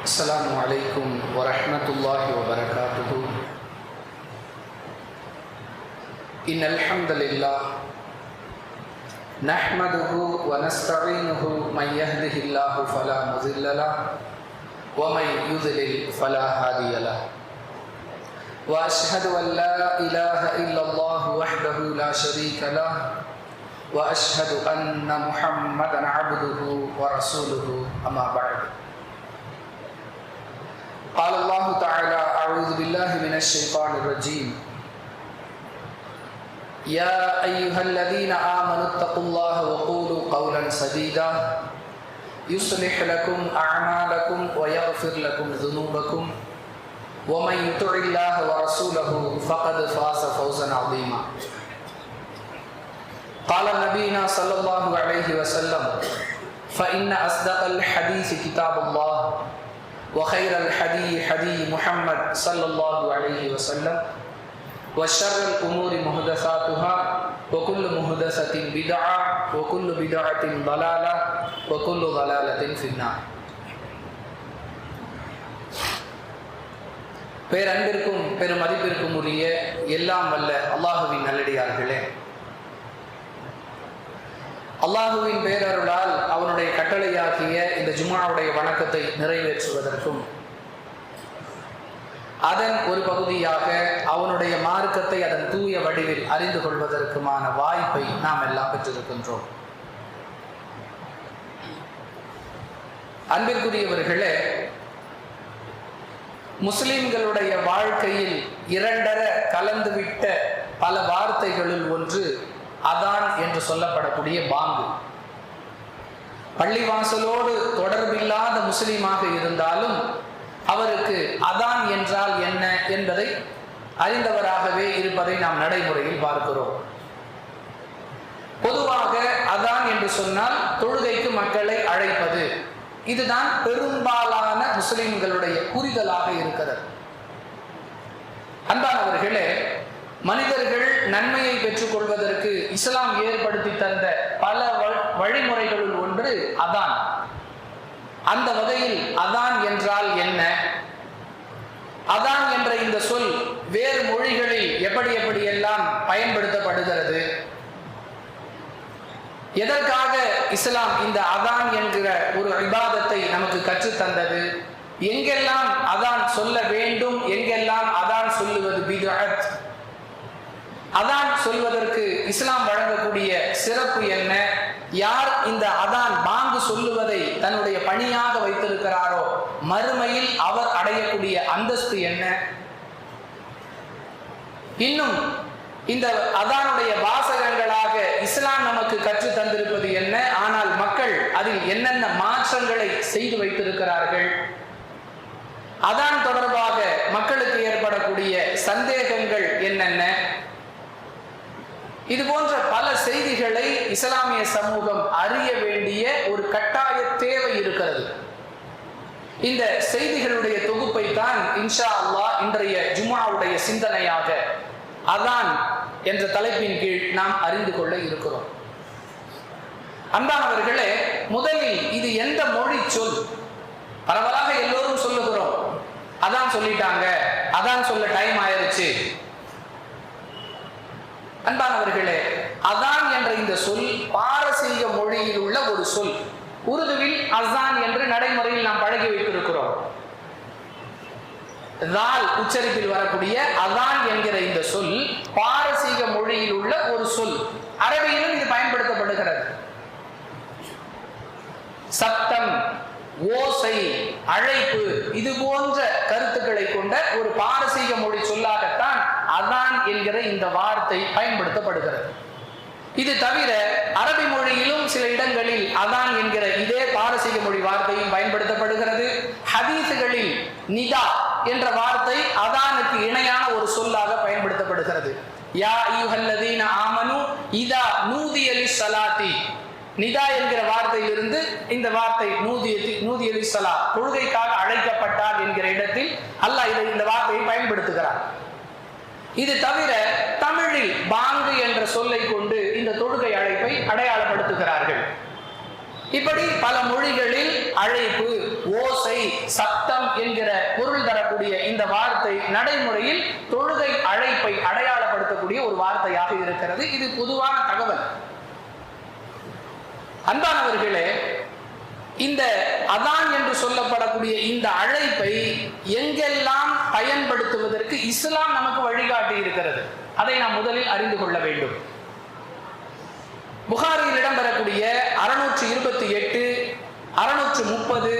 السلام عليكم ورحمة الله وبركاته. إن الحمد لله نحمده ونستعينه من يهده الله فلا مضل له ومن يضلل فلا هادي له وأشهد أن لا إله إلا الله وحده لا شريك له وأشهد أن محمدا عبده ورسوله أما بعد. قال الله تعالى: أعوذ بالله من الشيطان الرجيم. يا أيها الذين آمنوا اتقوا الله وقولوا قولا سديدا يصلح لكم أعمالكم ويغفر لكم ذنوبكم ومن يطع الله ورسوله فقد فاز فوزا عظيما. قال نبينا صلى الله عليه وسلم: فإن أصدق الحديث كتاب الله وخير الحديث حديث محمد صلى الله عليه وسلم وشر الأمور محدثاتها وكل محدثة بدعة وكل بدعة ضلالة وكل ضلالة في النار. பேரன்பிற்கும் பெருமதிப்பிற்கும் உரிய எல்லாம் வல்ல அல்லாஹுவின் நல்லடியார்களே, அல்லாஹுவின் பேரருளால் அவனுடைய கட்டளையாகிய இந்த ஜும்ஆவுடைய வணக்கத்தை நிறைவேற்றுவதற்கும் அதன் ஒரு பகுதியாக அவனுடைய மார்க்கத்தை அதன் தூய வடிவில் அறிந்து கொள்வதற்குமான வாய்ப்பை நாம் எல்லாம் பெற்றிருக்கின்றோம். அன்பிற்குரியவர்களே, முஸ்லிம்களுடைய வாழ்க்கையில் இரண்டர கலந்துவிட்ட பல வார்த்தைகளில் ஒன்று அதான் என்று சொல்லப்படக்கூடிய பாங்கு. பள்ளிவாசலோடு தொடர்பில்லாத முஸ்லிமாக இருந்தாலும் அவருக்கு அதான் என்றால் என்ன என்பதை அறிந்தவராகவே இருப்பதை நாம் நடைமுறையில் பார்க்கிறோம். பொதுவாக அதான் என்று சொன்னால் தொழுகைக்கு மக்களை அழைப்பது, இதுதான் பெரும்பாலான முஸ்லிம்களுடைய புரிதலாக இருக்கிறது. அன்பானவர்களே, மனிதர்கள் நன்மையை பெற்றுக் கொள்வதற்கு இஸ்லாம் ஏற்படுத்தி தந்த பல வழிமுறைகளுள் ஒன்று அதான். அந்த வகையில் அதான் என்றால் என்ன, அதான் என்ற இந்த சொல் வேறு மொழிகளில் எப்படி எல்லாம் பயன்படுத்தப்படுகிறது, எதற்காக இஸ்லாம் இந்த அதான் என்கிற ஒரு இபாதத்தை நமக்கு கற்றுத்தந்தது, எங்கெல்லாம் அதான் சொல்ல வேண்டும், எங்கெல்லாம் அதான் சொல்லுவது பித்அத், அதான் சொல்வதற்கு இஸ்லாம் வழங்கக்கூடிய சிறப்பு என்ன, யார் இந்த அதான் பாங்கு சொல்லுவதை தன்னுடைய பணியாக வைத்திருக்கிறாரோ மறுமையில் அவர் அடையக்கூடிய அந்தஸ்து என்ன, இன்னும் இந்த அதானுடைய வாசகங்களாக இஸ்லாம் நமக்கு கற்று தந்திருப்பது என்ன, ஆனால் மக்கள் அதில் என்னென்ன மாற்றங்களை செய்து வைத்திருக்கிறார்கள், அதான் தொடர்பாக மக்களுக்கு ஏற்படக்கூடிய சந்தேகங்கள் என்னென்ன, இது போன்ற பல செய்திகளை இஸ்லாமிய சமூகம் அறிய வேண்டிய ஒரு கட்டாய தேவை இருக்கிறது. இந்த செய்திகளுடைய தொகுப்பை தான் இன்ஷா அல்லாஹ் இன்றைய ஜும்ஆவுடைய சிந்தனையாக அதான் என்ற தலைப்பின் கீழ் நாம் அறிந்து கொள்ள இருக்கிறோம். அன்பானவர்களே, முதலில் இது எந்த மொழி சொல்? பரவலாக எல்லோரும் சொல்லுகிறோம், அதான் சொல்லிட்டாங்க, அதான் சொல்ல டைம் ஆயிருச்சு. அன்பானவர்களே, அதான் என்ற இந்த சொல் பாரசீக மொழியில் உள்ள ஒரு சொல். உருதுவில் அசான் என்று நடைமுறையில் நாம் பழகி வைத்திருக்கிறோம். தால் உச்சரிப்பில் வரக்கூடிய அதான் என்கிற இந்த சொல் பாரசீக மொழியில் உள்ள ஒரு சொல். அரபியிலும் இது பயன்படுத்தப்படுகிறது. சத்தம், ஓசை, அழைப்பு, இது போன்ற கருத்துக்களை கொண்ட ஒரு பாரசீக மொழி சொல்லாகத்தான் அதான் என்கிற இந்த வார்த்தை பயன்படுத்தப்படுகிறது. இது தவிர அரபி மொழியிலும் சில இடங்களில் அதான் என்கிற இதே பாரசீக மொழி வார்த்தையும் பயன்படுத்தப்படுகிறது. ஹதீசுகளில் நிதா என்ற வார்த்தை அதானுக்கு இணையான ஒரு சொல்லாக பயன்படுத்தப்படுகிறது. யா அய்யுஹல்லதீன ஆமனு இதா நூதிய லிஸ்ஸலாத்தி, நிதா என்கிற வார்த்தையிலிருந்து இந்த வார்த்தை நூதிய லிஸ்ஸலா, தொழுகைக்காக அழைக்கப்பட்டார் என்கிற இடத்தில் அல்லாஹ் இந்த வார்த்தையை பயன்படுத்துகிறார். இது தவிர தமிழில் பாங்கு என்ற சொல்லை கொண்டு இந்த தொழுகை அழைப்பை அடையாளப்படுத்துகிறார்கள். இப்படி பல மொழிகளில் அழைப்பு, ஓசை, சத்தம் என்கிற பொருள் தரக்கூடிய இந்த வார்த்தை நடைமுறையில் தொழுகை அழைப்பை அடையாளப்படுத்தக்கூடிய ஒரு வார்த்தையாக இருக்கிறது. இது பொதுவான தகவல். அன்பானவர்களே, இந்த அதான் என்று சொல்லப்படக்கூடிய இந்த அழைப்பை எங்கெல்லாம் பயன்படுத்துவதற்கு இஸ்லாம் நமக்கு வழிகாட்டி இருக்கிறது, அதை நாம் முதலில் அறிந்து கொள்ள வேண்டும். புகாரியில் இடம்பெறக்கூடிய 628, 630,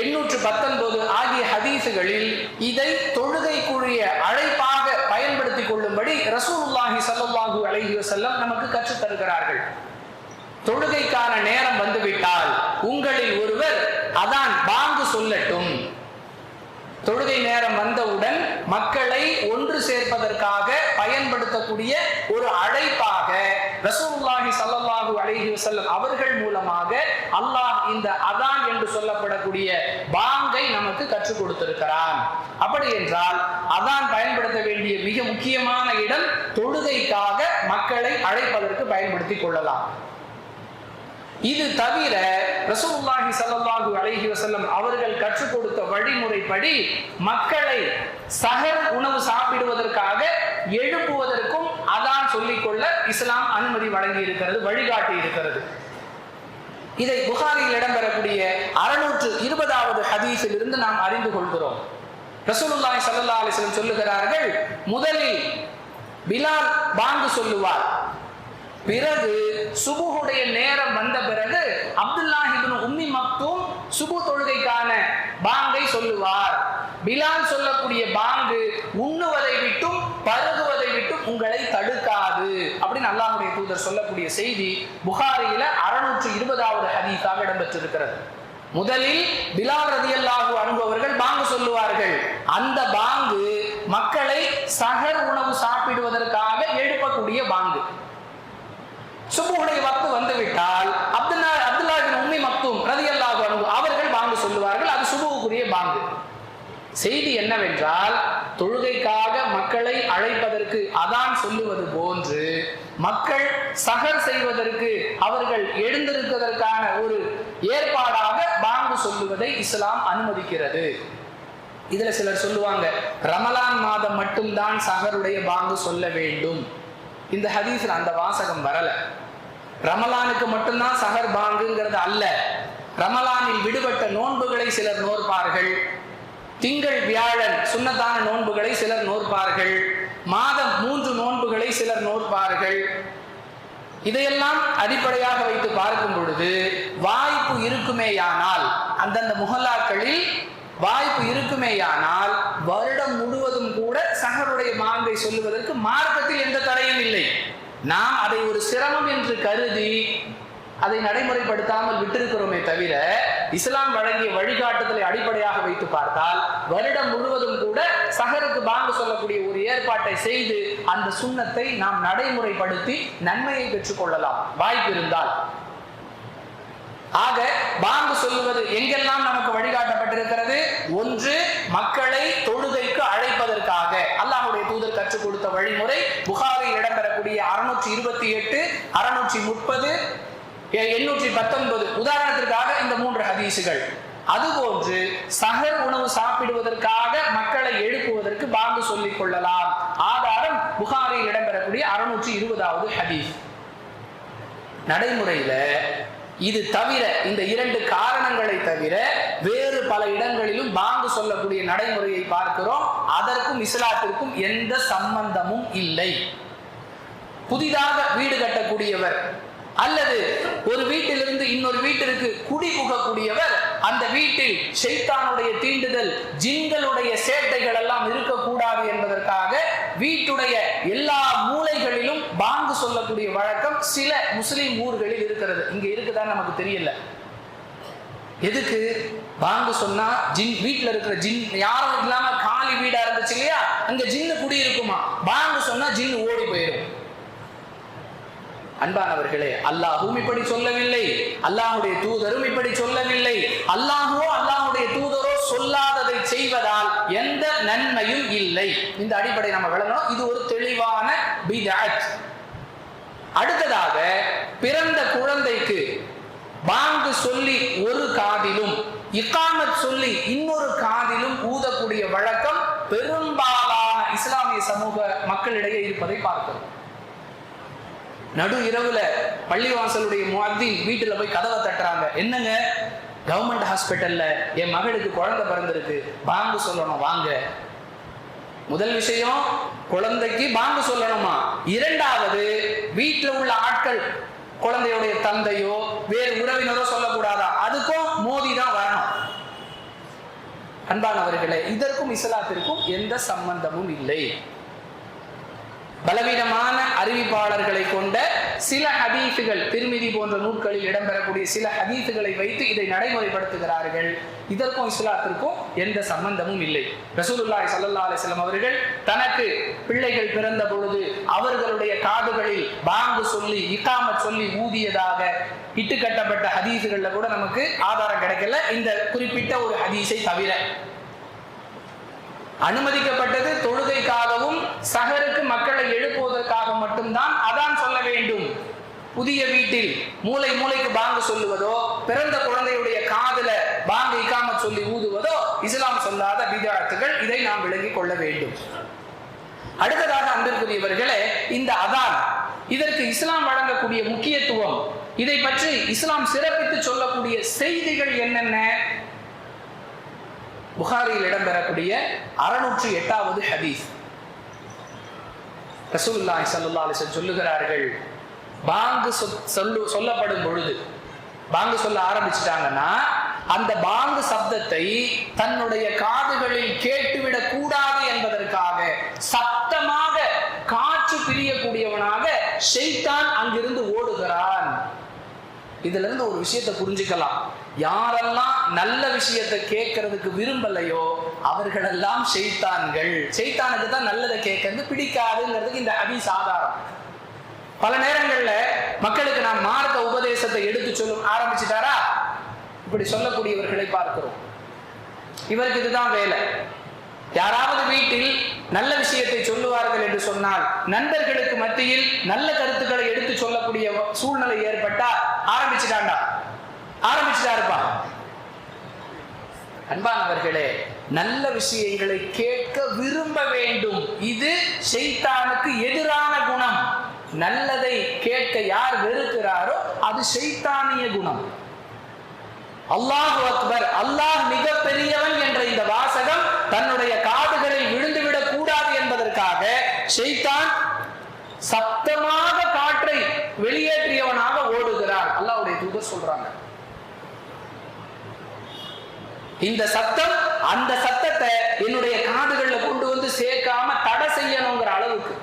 819 ஆகிய ஹதீசுகளில் இதை தொழுகைக்குரிய அழைப்பாக பயன்படுத்திக் கொள்ளும்படி ரசூலுல்லாஹி ஸல்லல்லாஹு அலைஹி வஸல்லம் நமக்கு கற்றுத் தருகிறார்கள். தொழுகைக்கான நேரம் வந்துவிட்டால் உங்களில் ஒருவர் அதான் பாங்கு சொல்லட்டும். தொழுகை நேரம் வந்தவுடன் மக்களை ஒன்று சேர்ப்பதற்காக பயன்படுத்தக்கூடிய ஒரு அழைப்பாக ரசூலுல்லாஹி ஸல்லல்லாஹு அலைஹி வஸல்லம் அவர்கள் மூலமாக அல்லாஹ் இந்த அதான் என்று சொல்லப்படக்கூடிய பாங்கை நமக்கு கற்றுக் கொடுத்திருக்கிறான். அப்படி என்றால் அதான் பயன்படுத்த வேண்டிய மிக முக்கியமான இடம் தொழுகைக்காக மக்களை அழைப்பதற்கு பயன்படுத்திக் கொள்ளலாம். இது தவிர ரசூலுல்லாஹி ஸல்லல்லாஹு அலைஹி வஸல்லம் அவர்கள் கற்றுக் கொடுத்த வழிமுறைப்படி மக்களை சஹர் உணவு சாப்பிடுவதற்காக எழுப்புவதற்கும் அதான் சொல்லிக்கொள்ள இஸ்லாம் அனுமதி வழங்கி இருக்கிறது, வழிகாட்டி இருக்கிறது. இதை புகாரியில் இடம்பெறக்கூடிய 620வது ஹதீஸில் இருந்து நாம் அறிந்து கொள்கிறோம். ரசூலுல்லாஹி ஸல்லல்லாஹு அலைஹி வஸல்லம் சொல்லுகிறார்கள், முதலில் பிலால் பாங்கு சொல்லுவார், பிறகு சுபுஹுடைய நேரம் வந்த பிறகு அப்துல்லாஹ் இப்னு உம்மி மக்தூம் சுபு தொழுகைக்கான பாங்கை சொல்லுவார். பிலால் சொல்லக்கூடிய பாங்கு உண்ணுவதை விட்டும் பருகுவதை விட்டும் உங்களை தடுக்காது அப்படின்னு அல்லாஹ்வுடைய தூதர் சொல்லக்கூடிய செய்தி புகாரியில 620வது ஹதீஸாக இடம்பெற்றிருக்கிறது. முதலில் பிலால் ரலியல்லாஹு அன்ஹு அவர்கள் பாங்கு சொல்லுவார்கள். அந்த பாங்கு மக்களை சஹர் உணவு சாப்பிடுவதற்காக எழுப்பக்கூடிய பாங்கு. சுபுஹுடைய வக்து வந்துவிட்டால் அப்துல்லாஹ் இப்னு உம்மி மக்தூம் ரலியல்லாஹு அன்ஹு அவர்கள் பாங்கு சொல்லுவார்கள். அது சுபுஹுக்குரிய பாங்கு. செய்தி என்னவென்றால், தொழுகைக்காக மக்களை அழைப்பதற்கு அதான் சொல்லுவது போன்று மக்கள் சஹர் செய்வதற்கு அவர்கள் எழுந்திருப்பதற்கான ஒரு ஏற்பாடாக பாங்கு சொல்லுவதை இஸ்லாம் அனுமதிக்கிறது. இதுல சிலர் சொல்லுவாங்க, ரமலான் மாதம் மட்டும்தான் சஹருடைய பாங்கு சொல்ல வேண்டும். இந்த ஹதீஸ்ல அந்த வாசகம் வரல. ரமலானுக்கு மட்டும்தான் சஹர் பாங்குங்கிறது அல்ல. ரமலானில் விடுபட்ட நோன்புகளை சிலர் நோற்பார்கள், திங்கள் வியாழன் சுன்னத்தான நோன்புகளை சிலர் நோற்பார்கள், மாதம் 3 நோன்புகளை சிலர் நோற்பார்கள். இதையெல்லாம் அடிப்படையாக வைத்து பார்க்கும் பொழுது வாய்ப்பு இருக்குமேயானால், அந்தந்த முஹல்லாக்களில் வாய்ப்பு இருக்குமேயானால் வருடம் முழுவதும் கூட சஹருடைய பாங்கை சொல்லுவதற்கு மார்க்கத்தில் எந்த தடையும் இல்லை. நாம் அதை ஒரு சிரமம் என்று கருதி அதை நடைமுறைப்படுத்தாமல் விட்டிருக்கிறோமே தவிர, இஸ்லாம் வழங்கிய வழிகாட்டுதலை அடிப்படையாக வைத்து பார்த்தால் வருடம் முழுவதும் கூட சஹருக்கு பாங்கு சொல்லக்கூடிய ஒரு ஏற்பாட்டை செய்து அந்த சுன்னத்தை நாம் நடைமுறைப்படுத்தி நன்மையை பெற்றுக் கொள்ளலாம் வாய்ப்பு இருந்தால். ஆக பாங்கு சொல்லுவது எங்கெல்லாம் நமக்கு வழிகாட்டப்பட்டிருக்கிறது? ஒன்று, மக்களை தொழுகைக்கு அழைப்பதற்காக அல்லாஹ்வுடைய தூதர் கற்றுக் கொடுத்த வழிமுறை புகாரில் இடம்பெறக்கூடிய 628, 630, 819 உதாரணத்திற்காக இந்த 3 ஹதீசுகள். அதுபோன்று சஹர் உணவு சாப்பிடுவதற்காக மக்களை எழுப்புவதற்கு பாங்கு சொல்லிக் கொள்ளலாம். ஆதாரம் புகாரில் இடம்பெறக்கூடிய 620வது ஹதீஸ். நடைமுறையில இது தவிர, இந்த 2 காரணங்களை தவிர வேறு பல இடங்களிலும் பாங்கு சொல்லக்கூடிய நடைமுறையை பார்க்கிறோம். அதற்கும் இஸ்லாத்திற்கும் எந்த சம்பந்தமும் இல்லை. புதிதாக வீடு கட்டக்கூடியவர் அல்லது ஒரு வீட்டிலிருந்து இன்னொரு வீட்டிற்கு குடி புகக்கூடியவர், அந்த வீட்டில் ஷைத்தானுடைய தீண்டுதல், ஜின்களுடைய சேட்டைகள் எல்லாம் இருக்கக்கூடாது என்பதற்காக வீட்டுடைய எல்லா மூலைகளிலும் பாங்கு சொல்லக்கூடிய வழக்கம் சில முஸ்லிம் ஊர்களில் இருக்கிறது. இங்க இருக்குதான் நமக்கு தெரியல. எதுக்கு பாங்கு சொன்னா? ஜின் வீட்டுல இருக்கிற ஜின் யாரும் இல்லாம காலி வீடா இருந்துச்சு இல்லையா, அங்க ஜின்னு குடி இருக்குமா, பாங்கு சொன்னா ஜின் ஓடி போயிடும். அன்பானவர்களே, அல்லாஹும் இப்படி சொல்லவில்லை, அல்லாஹுடைய தூதரும் இப்படி சொல்லவில்லை. அல்லாஹோ அல்லாஹுடைய தூதரோ சொல்லாததை செய்வதால் எந்த நன்மையும் இல்லை. இந்த அடிப்படை நம்ம விளங்கணும். இது ஒரு தெளிவான பித்அத். அடுத்ததாக, பிறந்த குழந்தைக்கு பாங்கு சொல்லி ஒரு காதிலும் இகாமத் சொல்லி இன்னொரு காதிலும் ஊதக்கூடிய வழக்கம் பெரும்பாலான இஸ்லாமிய சமூக மக்களிடையே இருப்பதை பார்க்கிறோம். நடு இரவுல பள்ளிவாசலுடைய முஅத்தின் வீட்டுல போய் கதவை தட்டுறாங்க. என்னங்க, கவர்மெண்ட் ஹாஸ்பிட்டல்ல என் மகளுக்கு குழந்தை பிறந்திருக்கு, பாங்கு சொல்லணும் வாங்க. முதல் விஷயம், குழந்தைக்கு பாங்கு சொல்லணுமா? இரண்டாவது, வீட்டில் உள்ள ஆட்கள், குழந்தையுடைய தந்தையோ வேறு உறவினரோ சொல்லக்கூடாதா? அதுக்கும் மோதி தான் வரணும். அன்பானவர்களே, இதற்கும் இஸ்லாத்திற்கும் எந்த சம்பந்தமும் இல்லை. பலவீனமான அறிவிப்பாளர்களை கொண்ட சில ஹதீசுகள், திர்மிதி போன்ற நூல்களில் இடம்பெறக்கூடிய சில ஹதீசுகளை வைத்து இதை நடைமுறைப்படுத்துகிறார்கள். இதற்கும் இஸ்லாத்திற்கும் எந்த சம்பந்தமும் இல்லை. ரசூலுல்லாஹி ஸல்லல்லாஹு அலைஹி வஸல்லம் அவர்கள் தனக்கு பிள்ளைகள் பிறந்த பொழுது அவர்களுடைய காதுகளில் பாங்கு சொல்லி இகாமத் சொல்லி ஊதியதாக இட்டுக்கட்டப்பட்ட ஹதீசுகள்ல கூட நமக்கு ஆதாரம் கிடைக்கல, இந்த குறிப்பிட்ட ஒரு ஹதீஸை தவிர. அனுமதிக்கப்பட்டது தொழுகைக்காகவும் சஹருக்கு மக்களை எழுப்புவதற்காக மட்டும்தான் அதான் சொல்ல வேண்டும். புதிய வீட்டில் மூளை மூளைக்கு பாங்கு சொல்லுவதோ, பிறந்த குழந்தையுடைய காதுல பாங்கு இகாமத் சொல்லி ஊதுவதோ இஸ்லாம் சொல்லாத பித்அத்துகள். இதை நாம் விளங்கிக் கொள்ள வேண்டும். அடுத்ததாக அன்பிற்குரியவர்களே, இந்த அதான், இதற்கு இஸ்லாம் வழங்கக்கூடிய முக்கியத்துவம், இதை பற்றி இஸ்லாம் சிறப்பித்து சொல்லக்கூடிய செய்திகள் என்னென்ன? புகாரியில் இடம்பெறக்கூடிய 608வது ஹதீஸ். ரசூலுல்லாஹி ஸல்லல்லாஹு அலைஹி வஸல்லம் சொல்லுகிறார்கள், பாங்கு சொல்லப்படும் பொழுது, பாங்கு சொல்ல ஆரம்பிச்சிட்டாங்கன்னா அந்த பாங்கு சப்தத்தை தன்னுடைய காதுகளில் கேட்டுவிடக் கூடாது என்பதற்காக சத்தமாக காற்று பிரியக்கூடியவனாக ஷைத்தான் அங்கிருந்து ஓடுகிறான். இதுல இருந்து ஒரு விஷயத்தை புரிஞ்சுக்கலாம். யாரெல்லாம் நல்ல விஷயத்தை கேட்கறதுக்கு விரும்பலையோ அவர்களெல்லாம் ஷைத்தான்கள். ஷைத்தானுக்கு தான் நல்லதை கேட்கறது பிடிக்காதுங்கிறதுக்கு இந்த ஹதீஸ் ஆதாரம். பல நேரங்கள்ல மக்களுக்கு நாம் மார்க்க உபதேசத்தை எடுத்து சொல்லும் ஆரம்பிச்சுட்டாரா, இப்படி சொல்லக்கூடியவர்களை பார்க்கிறோம். இவருக்கு இதுதான் வேலை. யாராவது வீட்டில் நல்ல விஷயத்தை சொல்லுவார்கள் என்று சொன்னால் நண்பர்களுக்கு மத்தியில் நல்ல கருத்துக்களை எடுத்து சொல்லக்கூடிய சூழ்நிலை ஏற்பட்டா ஆரம்பிச்சுட்டாருப்பா. அன்பானவர்களே, நல்ல விஷயங்களை கேட்க விரும்ப வேண்டும். இது ஷைத்தானுக்கு எதிரான குணம். நல்லதை கேட்க யார் வெறுக்கிறாரோ அது ஷைத்தானிய குணம். அல்லாஹு அக்பர், அல்லாஹ் மிக பெரியவன் என்ற இந்த வாசகம் தன்னுடைய காதுகளில் விழுந்துவிடக் கூடாது என்பதற்காக ஷைத்தான் சத்தமாக காற்றை வெளியேற்றியவனாக ஓடுகிறான். அல்லாஹ்வுடைய தூதர் சொல்றாங்க, இந்த சத்தம், அந்த சத்தத்தை என்னுடைய காதுகள்ல கொண்டு வந்து சேர்க்காம தடை செய்யணுங்கிற அளவுக்கு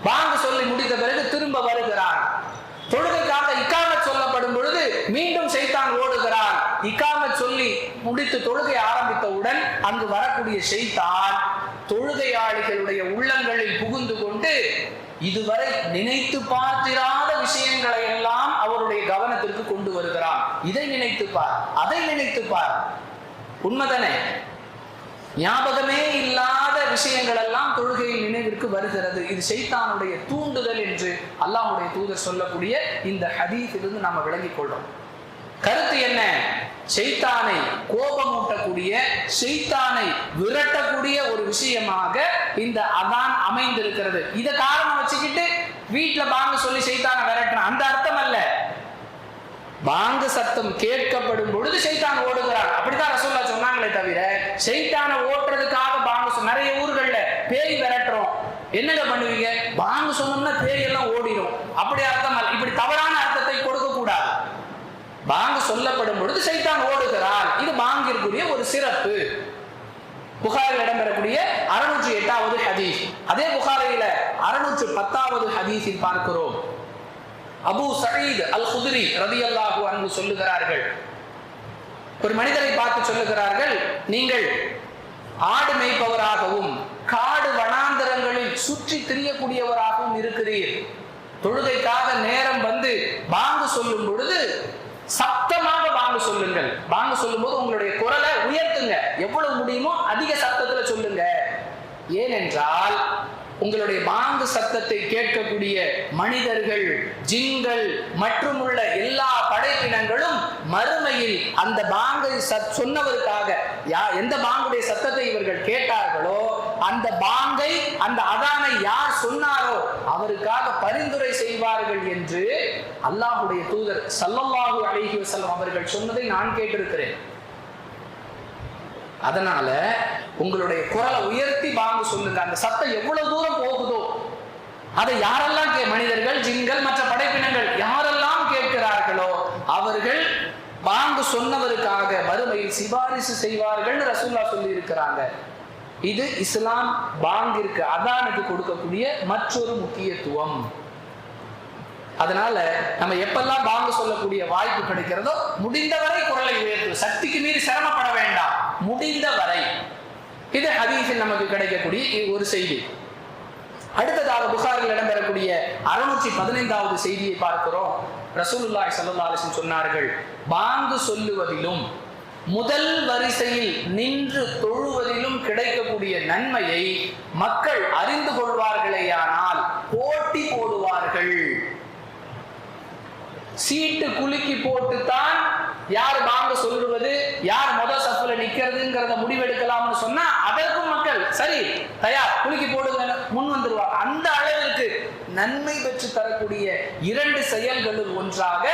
பாங்கு சொல்லி முடித்த பிறகு திரும்ப வருகிறான். தொழுகைக்காக இகாமத் சொல்லப்படும் பொழுது மீண்டும் ஷைத்தான் ஓடுகிறான். இகாமத் சொல்லி முடித்து தொழுகை ஆரம்பித்தவுடன் அங்கு வரக்கூடிய ஷைத்தான் தொழுகையாளிகளுடைய உள்ளங்களில் புகுந்து கொண்டு இதுவரை நினைத்து பார்த்திராத விஷயங்களை எல்லாம் அவருடைய கவனத்திற்கு கொண்டு வருகிறான். இதை நினைத்துப்பார், அதை நினைத்துப்பார். உண்மைதானே? ஞாபகமே இல்லாத விஷயங்கள் எல்லாம் தொழுகையில் நினைவிற்கு வருகிறது. இது ஷைத்தானுடைய தூண்டுதல் என்று அல்லாஹ்வுடைய தூதர் சொல்லக்கூடிய இந்த ஹதீஸிலிருந்து நாம விளங்கிக் கொள்றோம். கருத்து என்ன? ஷைத்தானை கோபமூட்டக்கூடிய, ஷைத்தானை விரட்டக்கூடிய ஒரு விஷயமாக இந்த அதான் அமைந்திருக்கிறது. இதை காரணம் வச்சுக்கிட்டு வீட்டுல பாங்கு சொல்லி ஷைத்தானை விரட்டுறான், அந்த அர்த்தம் அல்ல. பாங்கு சத்தம் கேட்கப்படும் பொழுது ஷைத்தான் ஓடுகிறான், அப்படிதான் ரசூலுல்லாஹ் சொன்னாங்களே தவிர ஷைத்தானை ஓட்டுறதுக்காக பாங்கு. நிறைய ஊர்கள்ல பேய் விரட்டுறோம், என்னங்க பண்ணுவீங்க? பாங்கு சொன்னோம்னா பேய் எல்லாம் ஓடிடும், அப்படி அர்த்தம் அல்ல. இப்படி தவறான அர்த்தத்தை கொடுக்க கூடாது. பாங்கு சொல்லப்படும் பொழுது ஷைத்தான் ஓடுகிறான், இது பாங்கிற்குரிய ஒரு சிறப்பு. புகாரில் இடம்பெறக்கூடிய 608வது ஹதீஸ். அதே புகாரில 610வது ஹதீஸில் பார்க்கிறோம். அபூ சயீத் அல் குத்ரி ரலியல்லாஹு அன்ஹு சொல்லுகிறார்கள், ஒரு மனிதரை பார்த்து சொல்லுகிறார்கள், நீங்கள் ஆடு மேய்ப்பவராகவும் காடு வனாந்தரங்களில் சுற்றி திரியக்கூடியவராகவும் இருக்கிறீர். தொழுகைக்காக நேரம் வந்து பாங்கு சொல்லும் பொழுது சத்தமாக பாங்கு சொல்லுங்கள். பாங்கு சொல்லும் போது உங்களுடைய குரலை உயர்த்துங்க, எவ்வளவு முடியுமோ அதிக சத்தத்துல சொல்லுங்க. ஏனென்றால் உங்களுடைய பாங்கு சத்தத்தை கேட்கக்கூடிய மனிதர்கள், ஜின்கள் மற்றும் உள்ள எல்லா படைப்பினங்களும் மறுமையில் அந்த பாங்கை சொன்னவருக்காக எந்த பாங்குடைய சத்தத்தை இவர்கள் கேட்டார்களோ அந்த பாங்கை, அந்த அதானை யார் சொன்னாரோ அவருக்காக பரிந்துரை செய்வார்கள் என்று அல்லாஹ்வுடைய தூதர் ஸல்லல்லாஹு அலைஹி வஸல்லம் அவர்கள் சொன்னதை நான் கேட்டிருக்கிறேன். அதனால உங்களுடைய குரலை உயர்த்தி பாங்கு சொல்லுங்க. அந்த சத்தம் எவ்வளவு தூரம் போகுதோ அதை யாரெல்லாம் மனிதர்கள், ஜின்கள், மற்ற படைப்பினங்கள் யாரெல்லாம் கேட்கிறார்களோ அவர்கள் பாங்கு சொன்னவருக்காக மறுமையில் சிபாரிசு செய்வார்கள் ரசூலுல்லாஹ் சொல்லி இருக்கிறாங்க. இது இஸ்லாம் பாங்கிற்கு, அதானுக்கு கொடுக்கக்கூடிய மற்றொரு முக்கியத்துவம். அதனால நம்ம எப்பெல்லாம் பாங்கு சொல்லக்கூடிய வாய்ப்பு கிடைக்கிறதோ முடிந்தவரை குரலை உயர்த்து, சக்திக்கு மீறி சிரமப்பட வேண்டாம், முடிந்தவரை. இது ஹதீஸில் நமக்கு கிடைக்கக்கூடிய ஒரு செய்தி. அடுத்ததாக புகாரில் இடம்பெறக்கூடிய 615வது செய்தியை பார்க்கிறோம். ரசூலுல்லாஹி ஸல்லல்லாஹு அலைஹி வஸல்லம் சொன்னார்கள், பாங்கு சொல்லுவதிலும் முதல் வரிசையில் நின்று தொழுவதிலும் கிடைக்கக்கூடிய நன்மையை மக்கள் அறிந்து கொள்வார்களேயானால் போட்டி போடுவார்கள். சீட்டு குலுக்கி போட்டுத்தான் யார் பாங்க சொல்லுவது, யார் முதல் சஃப்ல நிக்கிறதுங்கிறத முடிவெடுக்கலாம்னு சொன்னா அதற்கும் மக்கள் சரி தயார், குலுக்கி போடுங்க முன் வந்துருவாங்க. அந்த அளவிற்கு நன்மை பெற்று தரக்கூடிய 2 செயல்களும் ஒன்றாக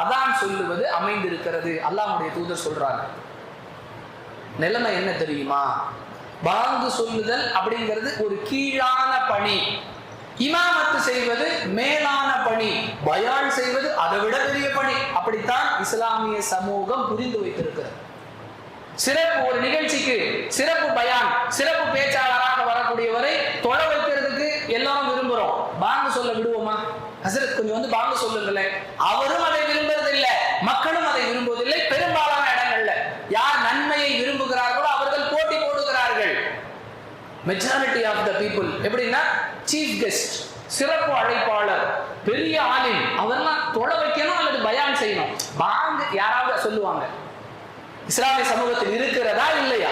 அதான் சொல்லுவது அமைந்திருக்கிறது. அல்லாஹ்வுடைய தூதர் சொல்றாங்க. நிலைமை என்ன தெரியுமா? பாங்கு சொல்லுதல் அப்படிங்கிறது ஒரு கீழான பணி, இமாமத்து செய்வது மேலான பணி, பயான் செய்வது அதை விட பெரிய பணி. அப்படித்தான் இஸ்லாமிய சமூகம் புரிந்து வைத்திருக்கிறது. சிறப்பு ஒரு நிகழ்ச்சிக்கு சிறப்பு பயான், சிறப்பு பேச்சாளராக வரக்கூடியவரை தொலை வைக்கிறதுக்கு எல்லாரும் விரும்புறோம். பாங்கு சொல்ல விடுவோமா? ஹசரத் கொஞ்சம் வந்து பாங்கு சொல்லுங்களேன். அவரும் அதை விரும்புவதில்லை, மக்களும் அதை விரும்புவதில்லை. பெரும்பாலான இடங்கள்ல யார் நன்மையை விரும்புகிறார்களோ அவர்கள் போட்டி போடுகிறார்கள். மெஜாரிட்டி ஆஃப் த பீப்புள் எப்படின்னா சீஃப் கெஸ்ட், சிறப்பு அழைப்பாளர், பெரிய ஆளின், அவரெல்லாம் தொலை வைக்கணும் அல்லது பயான் செய்யணும். பாங்கு யாராவது சொல்லுவாங்க. இஸ்லாமிய சமூகத்தில் இருக்கிறதா இல்லையா?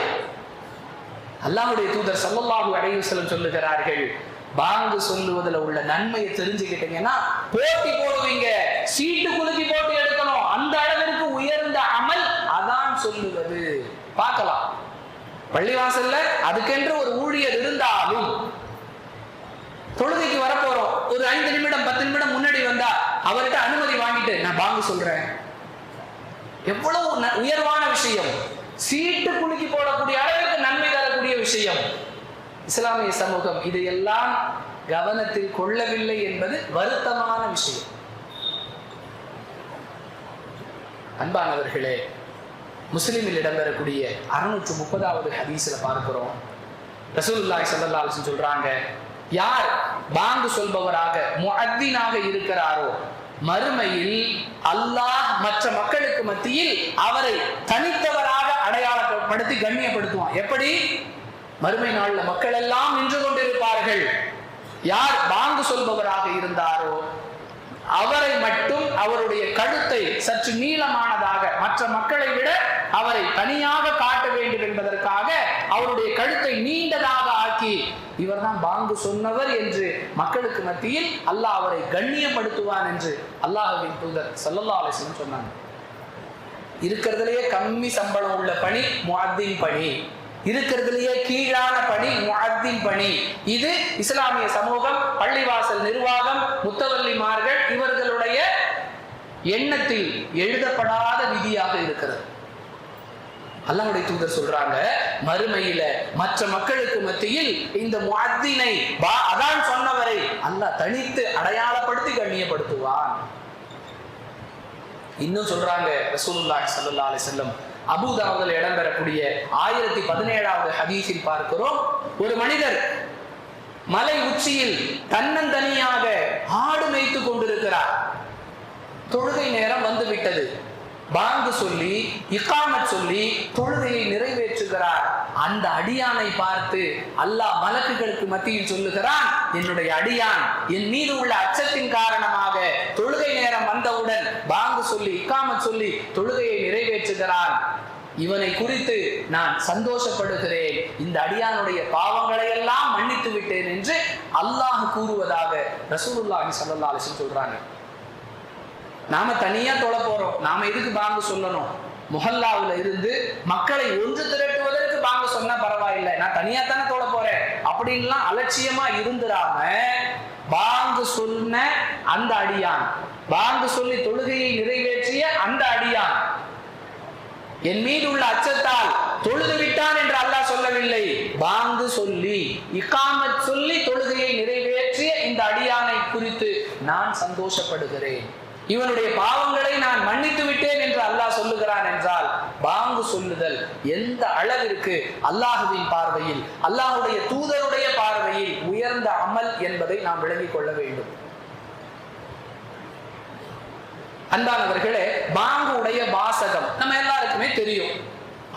அல்லாஹ்வுடைய தூதர் ஸல்லல்லாஹு அலைஹி வஸல்லம் சொல்லுகிறார்கள், பாங்கு சொல்லுவதில் உள்ள நன்மையை தெரிஞ்சுக்கிட்டீங்கன்னா போட்டி போடுவீங்க, சீட்டு குலுக்கி போட்டி எடுக்கணும். அந்த அளவிற்கு உயர்ந்த அமல் அதான் சொல்லுவது. பார்க்கலாம் பள்ளிவாசல்ல அதுக்கென்று ஒரு ஊழியர் இருந்தாலும் தொழுகைக்கு வரப்போறோம், ஒரு 5 நிமிடம் 10 நிமிடம் முன்னாடி வந்தா அவர்கிட்ட அனுமதி வாங்கிட்டு நான் பாங்கு சொல்றேன். எவ்வளவு உயர்வான விஷயம், சீட்டு குலுக்கி போடக்கூடிய அளவிற்கு நன்மை தரக்கூடிய விஷயம். இஸ்லாமிய சமூகம் இதையெல்லாம் கவனத்தில் கொள்ளவில்லை என்பது வருத்தமான விஷயம். அன்பானவர்களே, முஸ்லிமில் இடம்பெறக்கூடிய 630வது ஹதீஸ்ல பார்க்கிறோம். ரசூலுல்லாஹி ஸல்லல்லாஹு அலைஹி வஸல்லம் சொல்றாங்க, யார் பாங்கு சொல்பவராக முஅத்தினாக இருக்கிறாரோ மறுமையில் அல்லாஹ் மற்ற மக்களுக்கு மத்தியில் அவரை தனித்தவராக அடையாளப்படுத்தி கண்ணியப்படுத்துவான். எப்படி? மறுமை நாள்ல மக்கள் எல்லாம் நின்று கொண்டிருப்பார்கள். யார் பாங்கு சொல்பவராக இருந்தாரோ அவரை மட்டும் அவருடைய கழுத்தை சற்று நீளமானதாக மற்ற மக்களை விட அவரை தனியாக காட்ட வேண்டும் என்பதற்காக அவருடைய கழுத்தை நீண்டதாக ஆக்கி இவர்தான் பாங்கு சொன்னவர் என்று மக்களுக்கு மத்தியில் அல்லாஹ் அவரை கண்ணியப்படுத்துவான் என்று அல்லாஹ்வின் தூதர் ஸல்லல்லாஹு அலைஹி வஸல்லம் சொன்னாங்க. இருக்கிறதுலேயே கம்மி சம்பளம் உள்ள பணி முஅத்தின் பணி, இருக்கிறதுலேயே கீழான பணி முஅத்தின் பணி. இது இஸ்லாமிய சமூகம், பள்ளிவாசல் நிர்வாகம், முத்தவல்லிமார்கள் இவர்களுடைய எண்ணத்தில் எழுதப்படாத விதியாக இருக்கிறது. அல்லாஹ்வுடைய தூதர் சொல்றாங்க, மறுமையில மற்ற மக்களுக்கு மத்தியில் இந்த முஅத்தினை அதான் சொன்னவரை அல்லாஹ் தனித்து அடையாளப்படுத்தி கண்ணியப்படுத்துவான். இன்னும் சொல்றாங்க ரசூலுல்லாஹி ஸல்லல்லாஹு அலைஹி வஸல்லம், அபூதாவுதில் இடம்பெறக்கூடிய 1017வது ஹதீஸில் பார்க்கிறோம், ஒரு மனிதர் மலை உச்சியில் தன்னந்தனியாக ஆடு மேய்த்து கொண்டிருக்கிறார். தொழுகை நேரம் வந்து விட்டது. பாங்கு சொல்லி இகாமத் சொல்லி தொழுகையை நிறைவேற்றுகிறார். அந்த அடியானை பார்த்து அல்லாஹ் மலக்குகளுக்கு மத்தியில் சொல்லுகிறான், என்னுடைய அடியான் என் மீது உள்ள அச்சத்தின் காரணமாக தொழுகை நேரம் வந்தவுடன் பாங்கு சொல்லி இகாமத் சொல்லி தொழுகையை நிறைவேற்றுகிறான். இவனை குறித்து நான் சந்தோஷப்படுகிறேன், இந்த அடியானுடைய பாவங்களை எல்லாம் மன்னித்து விட்டேன் என்று அல்லாஹ் கூறுவதாக ரசூலுல்லாஹி ஸல்லல்லாஹு அலைஹி வஸல்லம் சொல்றாங்க. நாம தனியா தொழ போறோம், நாம எதுக்கு பாங்கு சொல்லணும்? முஹல்லாவுல இருந்து மக்களை ஒன்று திரட்டுவதற்கு பாங்கு சொன்னா பரவாயில்லை, நான் தனியா தானே தொழ போறேன் அப்படின்லாம் அலட்சியமா இருந்துடாம பாங்கு சொன்ன அந்த அடியான், பாங்கு சொல்லி தொழுகையை நிறைவேற்றிய அந்த அடியான் என் மீது உள்ள அச்சத்தால் தொழுது விட்டான் என்று அல்லாஹ் சொல்லவில்லை. பாங்கு சொல்லி இகாமத் சொல்லி தொழுகையை நிறைவேற்றிய இந்த அடியானை குறித்து நான் சந்தோஷப்படுகிறேன், இவனுடைய பாவங்களை நான் மன்னித்து விட்டேன் என்று அல்லாஹ் சொல்லுகிறான் என்றால் பாங்கு சொல்லுதல் எந்த அளவிற்கு அல்லாஹுவின் பார்வையில், அல்லாஹுடைய தூதருடைய பார்வையில் உயர்ந்த அமல் என்பதை நாம் விளங்கிக் கொள்ள வேண்டும். அன்பானவர்களே, பாங்குடைய வாசகம் நம்ம எல்லாருக்குமே தெரியும்.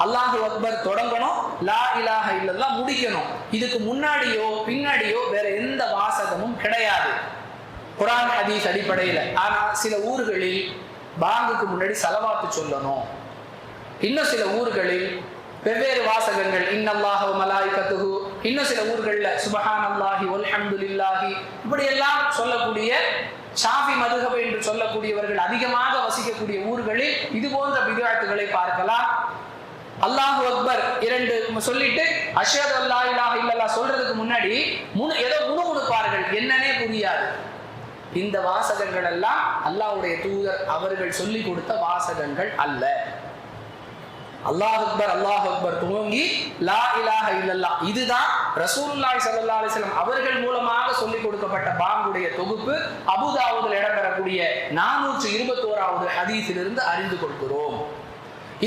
அல்லாஹு அக்பர் தொடங்கணும், லா இலாஹ இல்லல்லாஹ் முடிக்கணும். இதுக்கு முன்னாடியோ பின்னாடியோ வேற எந்த வாசகமும் கிடையாது குர்ஆன் ஹதீஸ் அடிப்படையில். ஆனா சில ஊர்களில் பாங்குக்கு முன்னாடி ஸலவாத்து சொல்லணும், இன்னும் சில ஊர்களில் வெவ்வேறு வாசகங்கள் இன்னல்லாஹு வ மலாயிகத்துஹு, இன்னும் சில ஊர்களில் சுப்ஹானல்லாஹி வல்ஹம்துலில்லாஹி, இப்படி எல்லாம் சொல்லக்கூடிய ஷாஃபி மதுஹப் என்று சொல்லக்கூடியவர்கள் அதிகமாக வசிக்கக்கூடிய ஊர்களில் இது போன்ற பித்அத்துகளை பார்க்கலாம். அல்லாஹு அக்பர் 2 சொல்லிட்டு அஷ்ஹது அல்லா இலாஹ இல்லல்லாஹ் சொல்றதுக்கு முன்னாடி ஏதோ முணுமுணுப்பார்கள், என்னன்னே புரியாது. இந்த வாசகங்கள் எல்லாம் அல்லாஹ்வுடைய தூதர் அவர்கள் சொல்லி கொடுத்த வாசகங்கள் அல்ல. அல்லாஹ் அக்பர் துவங்கி லா இலாஹ இல்லல்லாஹ், இதுதான் ரசூலுல்லாஹி ஸல்லல்லாஹு அலைஹி வஸல்லம் அவர்கள் மூலமாக சொல்லிக் கொடுக்கப்பட்ட பாங்குடைய தொகுப்பு. அபூதாவூதில் இடம்பெறக்கூடிய 421வது ஹதீஸிலிருந்து அறிந்து கொள்கிறோம்.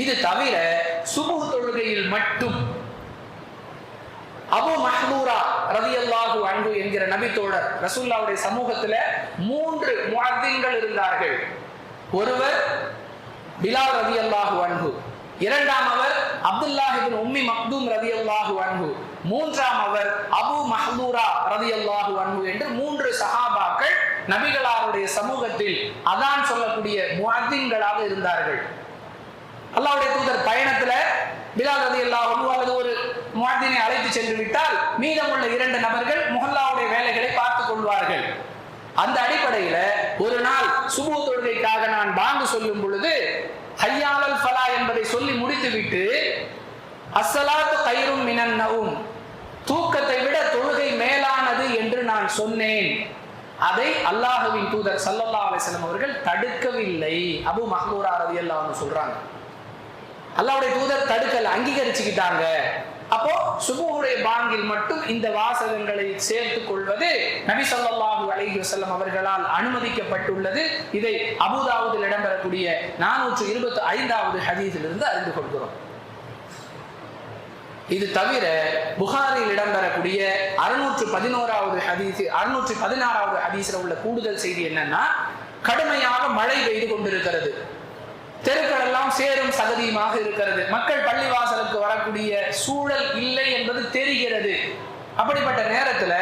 இது தவிர சுபுஹ் தொழுகையில் மட்டும் அபு மஹ்தூரா ரலியல்லாஹு அன்ஹு என்கிற நபி தோழர் ரசூலுல்லாஹ்வுடைய சமூகத்துல 3 முஅத்தின்கள் இருந்தார்கள். ஒருவர் பிலால் ரலியல்லாஹு அன்ஹு, இரண்டாம் அவர் அப்துல்லாஹ் இப்னு உம்மி மக்தூம் ரலியல்லாஹு அன்ஹு, மூன்றாம் அவர் அபு மஹ்தூரா ரலியல்லாஹு அன்ஹு என்று 3 சஹாபாக்கள் நபிகளாருடைய சமூகத்தில் அதான் சொல்லக்கூடிய முஅத்தின்களாக இருந்தார்கள். அல்லாஹ்வுடைய தூதர் பயணத்துல பிலால் ரலியல்லாஹு அன்ஹு அல்லது ஒரு முஅத்தினை அழைத்து சென்று விட்டால் மீதமுள்ள 2 நபர்கள் முஹல்லாவுடைய வேலைகளை பார்த்துக் கொள்வார்கள். அந்த அடிப்படையில ஒரு நாள் சுபுஹ் தொழுகைக்காக நான் பாங்கு சொல்லும் பொழுது ஹய்யாலல் ஃபலா என்பதை சொல்லி முடித்துவிட்டு அஸ்ஸலாத்து கைரும் மினன் நவும், தூக்கத்தை விட தொழுகை மேலானது என்று நான் சொன்னேன். அதை அல்லாஹ்வின் தூதர் ஸல்லல்லாஹு அலைஹி வஸல்லம் அவர்கள் தடுக்கவில்லை. அபு மஹ்தூரா ரலியல்லாஹு அன்ஹு சொல்றாங்க, அல்லாஹ்வுடைய தூதர் தடுக்கல, அங்கீகரிச்சுக்கிட்டாங்க. அப்போ சுபுஹுடைய பாங்கில் மட்டும் இந்த வாசகங்களை சேர்த்துக் கொள்வது நபி ஸல்லல்லாஹு அலைஹி வஸல்லம் அவர்களால் அனுமதிக்கப்பட்டுள்ளது. இதை அபூதாவூதில் இடம்பெறக்கூடிய 425வது ஹதீஸிலிருந்து அறிந்து கொள்கிறோம். இது தவிர புகாரில் இடம்பெறக்கூடிய 611வது ஹதீஸ், 616வது ஹதீஸ்ல உள்ள கூடுதல் செய்தி என்னன்னா, கடுமையாக மழை பெய்து கொண்டிருக்கிறது, தெருக்கள் எல்லாம் சேரும் சகதியுமாக இருக்கிறது, மக்கள் பள்ளிவாசலுக்கு வரக்கூடிய சூழல் இல்லை என்பது தெரிகிறது. அப்படிப்பட்ட நேரத்துல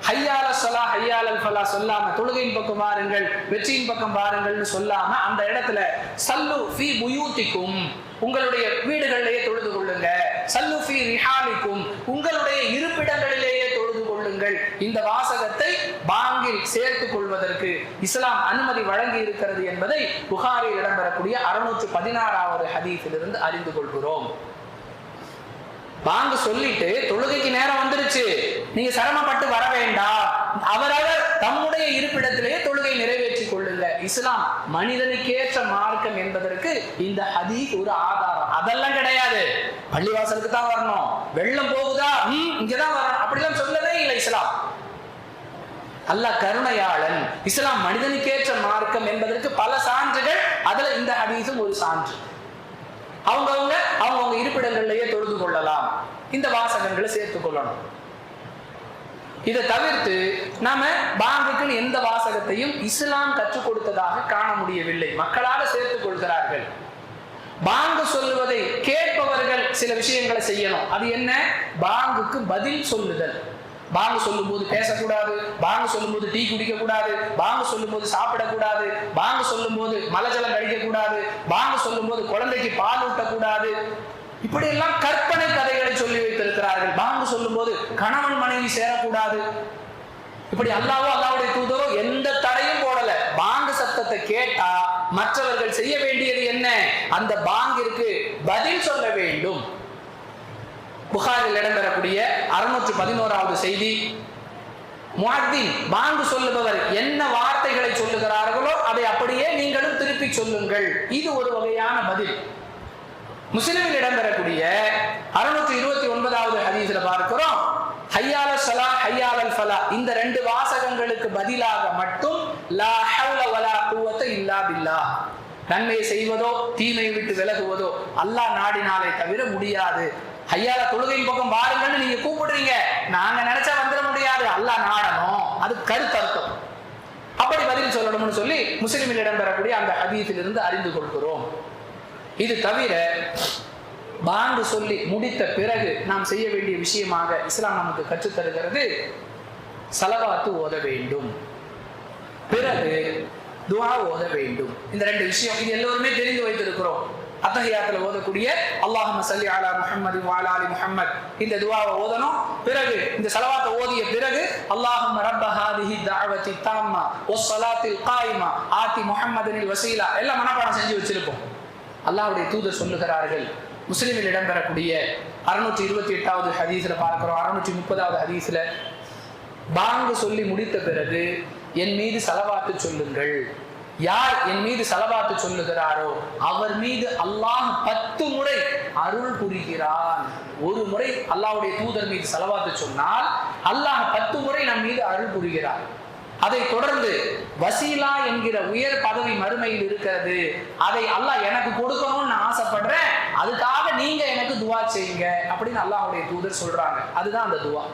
ஹய்யால ஸலா ஹய்யாலல் ஃபலா சொல்லாம தொழுகையின் பக்கம் வாருங்கள், வெற்றியின் பக்கம் வாருங்கள்னு சொல்லாம அந்த இடத்துல சல்லு ஃபீ புயூத்திக்கும், உங்களுடைய வீடுகளிலேயே தொழுது கொள்ளுங்க, சல்லு ஃபீ ரிஹாலிக்கும், உங்களுடைய இருப்பிடங்களிலேயே தொழுது கொள்ளுங்கள், இந்த வாசகத்தை பாங்கில் சேர்த்துக் கொள்வதற்கு இஸ்லாம் அனுமதி வழங்கி இருக்கிறது என்பதை புகாரில் இடம்பெறக்கூடிய 616வது ஹதீஸிலிருந்து அறிந்து கொள்கிறோம். பாங்கு சொல்லிட்டு தொழுகைக்கு நேரம் வந்துருச்சு, நீங்க சிரமப்பட்டு வர வேண்டாம், அவரவர் தம்முடைய இருப்பிடத்திலேயே தொழுகை நிறைவேற்றிக் கொள்ளுங்க. இஸ்லாம் மனிதனுக்கேற்ற மார்க்கம் என்பதற்கு இந்த ஹதீஸ் ஒரு ஆதாரம். அதெல்லாம் கிடையாது, பள்ளிவாசலுக்கு தான் வரணும், வெள்ளம் போகுதா இங்கதான் வரணும் அப்படிலாம் சொல்லவே இல்லை இஸ்லாம். அல்லாஹ் கருணையாளன், இஸ்லாம் மனிதனுக்கேற்ற மார்க்கம் என்பதற்கு பல சான்றுகள், அதுல இந்த ஹதீஸும் ஒரு சான்று. அவங்கவுங்க இருப்பிடங்களிலேயே தொழுது கொள்ளலாம், இந்த வாசகங்களை சேர்த்துக் கொள்ளணும். இதை தவிர்த்து நாம பாங்குக்கு எந்த வாசகத்தையும் இஸ்லாம் கற்றுக் கொடுத்ததாக காண முடியவில்லை, மக்களாக சேர்த்துக் கொள்கிறார்கள். பாங்கு சொல்லுவதை கேட்பவர்கள் சில விஷயங்களை செய்யணும். அது என்ன? பாங்குக்கு பதில் சொல்லுதல். பாங்கு சொல்லும் போது பேசக்கூடாது, பாங்கு சொல்லும் போது டீ குடிக்க கூடாது, பாங்கு சொல்லும் போது சாப்பிடக்கூடாது, பாங்கு சொல்லும் போது மலஜலம் கழிக்க கூடாது, பாங்கு சொல்லும் போது குழந்தைக்கு பால் ஊட்டக்கூடாது. இப்படி எல்லாம் கற்பனை கதைகளை சொல்லி வைத்திருக்கிறார்கள். பாங்கு சொல்லும் போது கணவன் மனைவி சேரக்கூடாது. இப்படி அல்லாஹ்வோ அல்லாஹ்வுடைய தூதரோ எந்த தடையும் போடல. பாங்கு சத்தத்தை கேட்டா மற்றவர்கள் செய்ய வேண்டியது என்ன? அந்த பாங்கிற்கு பதில் சொல்ல வேண்டும். புகாரில் இடம்பெறக்கூடிய 611வது செய்தி, முஅத்தின் பாங்கு சொல்லுபவர் என்ன வார்த்தைகளை சொல்லுகிறார்களோ அதை அப்படியே நீங்களும் திருப்பி சொல்லுங்கள். இது ஒரு வகையான பதில். முஸ்லிமில் இடம்பெறக்கூடிய 629வது ஹதீஸ்ல பார்க்கிறோம், ஹய்யால ஸலா ஹய்யாலல் ஃபலா இந்த ரெண்டு வாசகங்களுக்கு பதிலாக மட்டும் லா ஹவ்ல வலா குவத்த இல்லா பில்லாஹ், நன்மை செய்வதோ தீமை விட்டு விலகுவதோ அல்லாஹ் நாடினாலே தவிர முடியாது. ஐயால தொழுகையின் பக்கம் வாருங்கன்னு நீங்க கூப்பிடுறீங்க, நாங்க நினைச்சா வந்துட முடியாது, அல்லாஹ் நாடணும். அது கருத்தர்த்தம். அப்படி பதில் சொல்லணும்னு சொல்லி முஸ்லிமில் இடம்பெறக்கூடிய அந்த ஹதீஸிலிருந்து அறிந்து கொள்கிறோம். இது தவிர பாங்கு சொல்லி முடித்த பிறகு நாம் செய்ய வேண்டிய விஷயமாக இஸ்லாம் நமக்கு கற்றுத் தருகிறது, ஸலவாத்து ஓத வேண்டும், பிறகு துஆ ஓத வேண்டும். இந்த ரெண்டு விஷயம் இது எல்லோருமே தெரிந்து வைத்திருக்கிறோம். அத்தஹியாத்துல ஓதக்கூடிய அல்லாஹும்ம ஸல்லி அலா முஹம்மது வ அலா ஆலி முஹம்மத் இந்த துஆவை ஓதணும். பிறகு இந்த ஸலவாத்தை ஓதிய பிறகு அல்லாஹும்ம ரப்ப ஹாதிஹி தஅவதி தாம்மா வஸ்ஸலாத்தில் காயிமா ஆதி முஹம்மதினில் வஸீலா எல்லாம் மனப்பாடம் செஞ்சு வச்சிருப்போம். அல்லாஹ்வுடைய தூதர் சொல்லுகிறார்கள், முஸ்லிமில் இடம்பெறக்கூடிய 628வது ஹதீஸ்ல பார்க்கிறோம், 630வது ஹதீஸ்ல, பாங்கு சொல்லி முடித்த பிறகு என் மீது ஸலவாத்து சொல்லுங்கள். யார் என் மீது ஸலவாத்து சொல்லுகிறாரோ அவர் மீது அல்லாஹ் 10 முறை அருள் புரிகிறான். ஒரு முறை அல்லாஹ்வுடைய தூதர் மீது ஸலவாத்து சொன்னால் அல்லாஹ் 10 முறை நம் மீது அருள் புரிகிறார். அதை தொடர்ந்து வசீலா என்கிற உயர் பதவி மறுமையில் இருக்கிறது, அதை அல்லாஹ் எனக்கு கொடுக்கணும்னு நான் ஆசைப்படுறேன், அதுக்காக நீங்க எனக்கு துஆ செய்யுங்க அப்படின்னு அல்லாஹ்வுடைய தூதர் சொல்றாங்க. அதுதான் அந்த துஆ.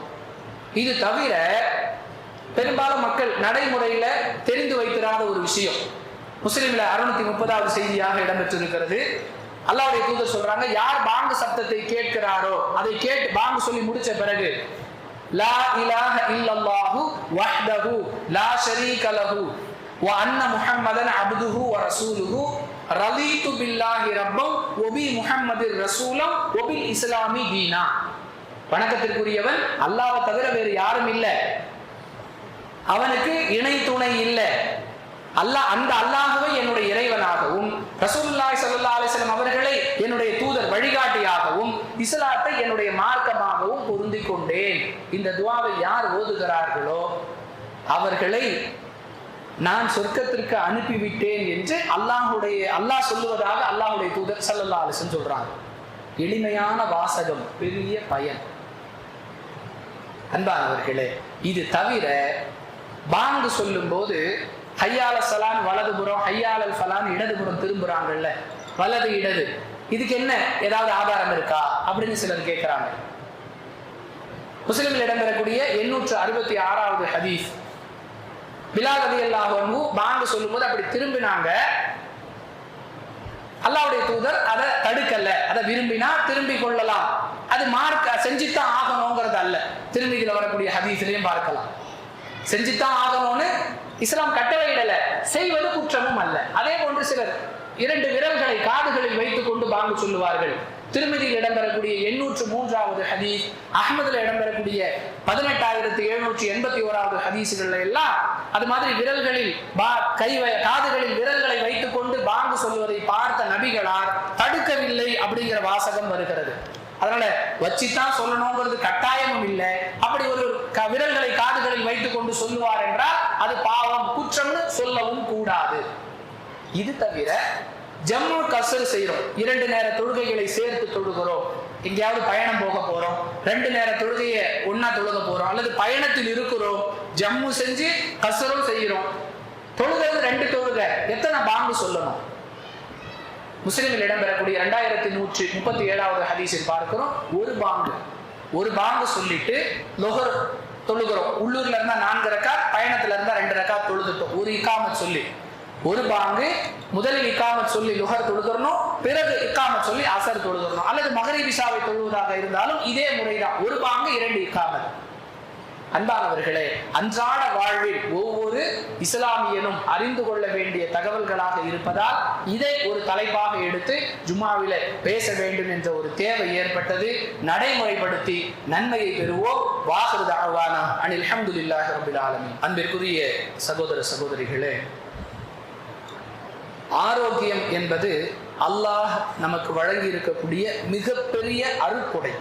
இது தவிர பெரும்பாலும் மக்கள் நடைமுறையில தெரிந்து வைத்திராத ஒரு விஷயம் முஸ்லிம்ல 630வது செய்தியாக இடம்பெற்றிருக்கிறது. அல்லாஹ்வுடைய தூதர் சொல்றாங்க, யார் பாங்கு சப்தத்தை கேட்கிறாரோ அதை கேட்டு பாங்கு சொல்லி முடிச்ச பிறகு லா இலாஹ இல்லல்லாஹு வஹ்தஹு லா ஷரீக லஹு வ அன்ன முஹம்மதன் அப்துஹு வ ரசூலுஹு ரதீது பில்லாஹி ரப்பன் வ பி முஹம்மதிர் ரசூலம் வ பில் இஸ்லாமி தீனா. வணக்கத்திற்குரியவன் அல்லாஹ்வை தவிர வேறு யாரும் இல்லை, அவனுக்கு இணை துணை இல்லை. அல்லாஹ் அந்த அல்லாஹ்வை என்னுடைய இறைவனாகவும் ரசூலுல்லாஹி ஸல்லல்லாஹு அலைஹி வஸல்லம் அவர்களை என்னுடைய தூதர் வழிகாட்டியாகவும் இஸ்லாத்தை என்னுடைய மார்க்கமாகவும் பொருந்தி கொண்டேன். இந்த துஆவை யார் ஓதுகிறார்களோ அவர்களை நான் சொர்க்கத்திற்கு அனுப்பிவிட்டேன் என்று அல்லாஹ் சொல்லுவதாக அல்லாஹ்வுடைய தூதர் ஸல்லல்லாஹு அலைஹி வஸல்லம் சொல்றாங்க. எளிமையான வாசகம், பெரிய பயன். அன்பானவர்களே, இது தவிர பாங்கு சொல்லும் போது ஹய்யால ஸலான் வலதுபுறம், ஹய்யாலல் ஃபலான் இடதுபுறம் திரும்புறாங்கல்ல, வலது இடது, இதுக்கு என்ன ஏதாவது ஆதாரம் இருக்கா அப்படின்னு சிலர் கேட்கிறாங்க. முஸ்லிமில் இடம்பெறக்கூடிய 866வது ஹதீஸ், பிலால் ரலியல்லாஹு அன்ஹு பாங்கு சொல்லும் போது அப்படி திரும்பினாங்க. அல்லாஹ்வுடைய தூதர் அதை தடுக்கல, அதை விரும்பினா திரும்பி கொள்ளலாம், அது மார்க்க செஞ்சுத்தான் ஆகணுங்கிறது அல்ல. திரும்பிதில் வரக்கூடிய ஹதீஸ்லையும் பார்க்கலாம், செஞ்சுத்தான் ஆகணும்னு இஸ்லாம் கட்டளையிடல, செய்வது குற்றமும் அல்ல. அதே போன்று சிலர் 2 விரல்களை காதுகளில் வைத்துக் கொண்டு பாங்கு சொல்லுவார்கள். திருமதியில் இடம்பெறக்கூடிய 803வது ஹதீஸ், அஹ்மதுல இடம்பெறக்கூடிய 18781வது ஹதீஸ்கள் எல்லாம் அது மாதிரி விரல்களில் காதுகளில் விரல்களை வைத்துக் கொண்டு பாங்கு சொல்வதை பார்த்த நபிகளார் தடுக்கவில்லை அப்படிங்கிற வாசகம் வருகிறது. அதனால வச்சுதான் சொல்லணுங்கிறது கட்டாயமும் இல்லை. அப்படி ஒரு விரல்களை காதுகளில் வைத்துக் கொண்டு சொல்லுவார் என்றால் அது பாவம், குற்றம்னு சொல்லவும் கூடாது. இது தவிர ஜம்மு கஸ்ர் செய்யறோம், 2 நேர தொழுகைகளை சேர்த்து தொழுகிறோம், எங்கேயாவது பயணம் போக போறோம், 2 நேர தொழுகையை ஒன்னா தொழுக போறோம், அல்லது பயணத்தில் இருக்கிறோம், ஜம்மு செஞ்சு கஸ்ரும் செய்யறோம், தொழுகிறது 2 தொழுகை, எத்தனை பாங்கு சொல்லணும்? முஸ்லிமில் இடம்பெறக்கூடிய 2137வது ஹதீஸில் பார்க்கிறோம், ஒரு பாங்கு சொல்லிட்டு லொஹர் தொழுகிறோம். உள்ளூர்ல இருந்தா 4 ரக்காத், பயணத்துல இருந்தா 2 ரக்காத் தொழுதுட்டோம். ஒரு இகாமத் சொல்லி ஒரு பாங்கு, முதலில் இகாமத் சொல்லி லுஹர் தொழுகிறோம், பிறகு இகாமத் சொல்லி அசர் தொழுகிறோம். அல்லது மகரிப் இஷாவை தொழுவதாக இருந்தாலும் இதே முறைதான், ஒரு பாங்கு 2 இகாமத். அன்பானவர்களே, அன்றாட வாழ்வில் ஒவ்வொரு இஸ்லாமியனும் அறிந்து கொள்ள வேண்டிய தகவல்களாக இருப்பதால் இதை ஒரு தலைப்பாக எடுத்து ஜும்மாவில பேச வேண்டும் என்ற ஒரு தேவை ஏற்பட்டது. நடைமுறைப்படுத்தி நன்மையை பெறுவோம். வாஹிரு தஅவானா அனில் ஹம்துலில்லாஹி ரப்பில் ஆலமீன். அன்பிற்குரிய சகோதர சகோதரிகளே, ஆரோக்கியம் என்பது அல்லாஹ் நமக்கு வழங்கி இருக்கக்கூடிய மிகப்பெரிய அருட்கொடை.